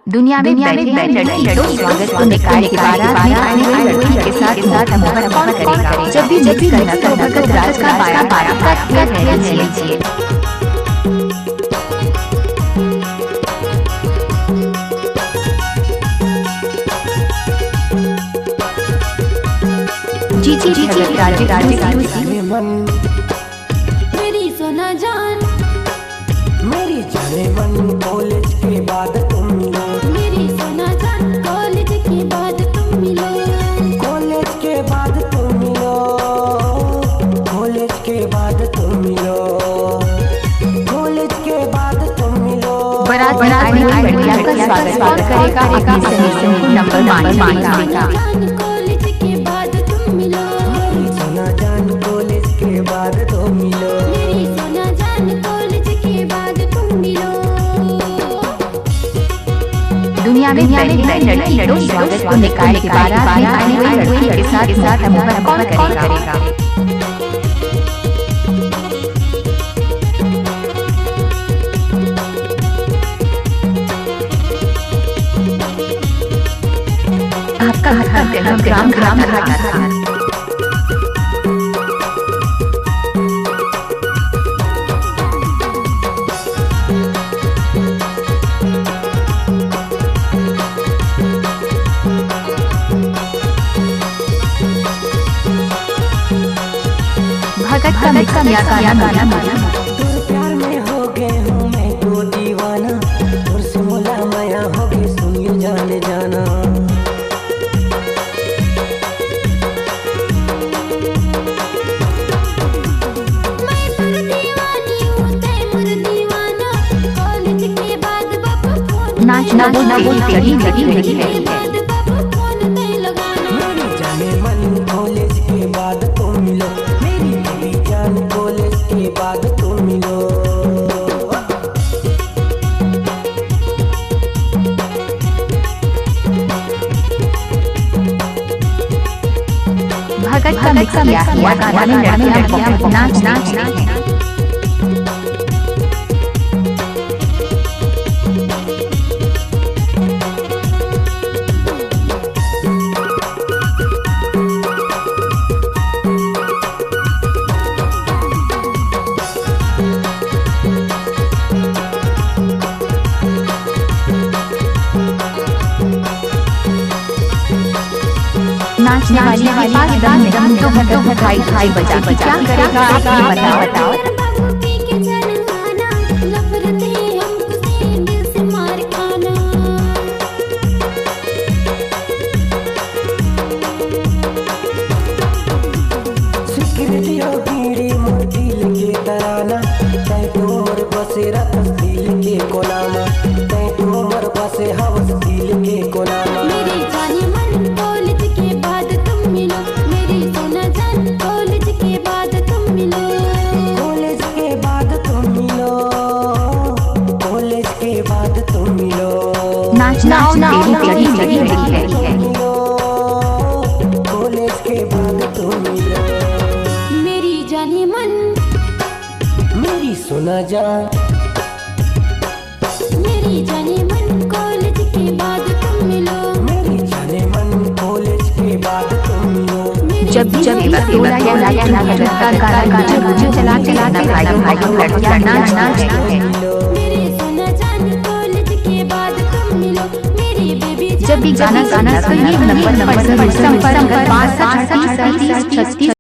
दुनिया में बैठे लड़की लोग स्वागत को निकाल के बारात में आने वाली लड़की के साथ मुहब्बत कौन करेगा। जब भी नकद राज का बारात का रहना चाहिए। जी राजे मेरी सोना जान, मेरी जाने मन कॉलेज के बाद तुम मिलो। मेरी सोना जान, कॉलेज के बाद तुम मिलो। कॉलेज के बाद तुम मिलो। कॉलेज के बाद तुम मिलो। कॉलेज के बाद तुम मिलो। बारात आने वाली लड़कियां का स्वागत करेगा अपनी सहेलियों को नंबर मांगेगा। कॉलेज के बाद तुम मिलो। मेरी सोना जान कॉलेज के बाद तुम मिलो। मेरी सोना जान, कॉलेज के बाद तुम मिलो। दुनिया में बैठे लड़की लोग स्वागत को निकाल के बारात में आने वाली लड़की के साथ मुहब्बत कौन करेगा। आपका ग्राम था। भगत का गाना तुर प्यार में हो गए हूँ मैं तो दीवाना। तुर से मुला माया हो गई सुनियो जाने जाना। मैं पर दीवानी हूँ, तैमूर दीवाना। कॉलेज के बाद बाबा फोन नाचना लगी है। बाद बाबा फोन नहीं लगाना। मेरी जाने मन कॉलेज के बाद तुम मिलो। मेरी जान कॉलेज के बाद तुम मिलो। भगत का गाना में लड़कियां बहुत नाच रही हैं। नाचने वाली के पास दम तो खाई बजा क्या करेगा आप ये बताओ। बाबू पी के जाना, नफरत है हमको से दिल से मार खाना। सिक्योरिटी हो गिरी मोर दिल के तराना। तै तोर बसे रत दिल के कोनामा। तै तोर बसे हवस दिल के कोनामा। मेरी जाने मन कॉलेज के बाद तुम मिलो। मेरी सोना जान, कॉलेज के बाद तुम मिलो। कॉलेज के बाद तुम मिलो। कॉलेज के बाद तुम मिलो। नाचना लगी है। मिलो। कॉलेज के बाद तुम मिलो। मेरी जाने मन, मेरी सोना जान, मेरी जाने मन, कॉलेज के बाद तुम मिलो। मेरी जाने मन कॉलेज के बाद तुम मिलो। जब तोला गाना चला लड़कियां नाच रही हैं। मेरी सोना जान, कॉलेज के बाद तुम मिलो। मेरी बेबी जब भी गाना सुनिए नंबर संपर्क 65 36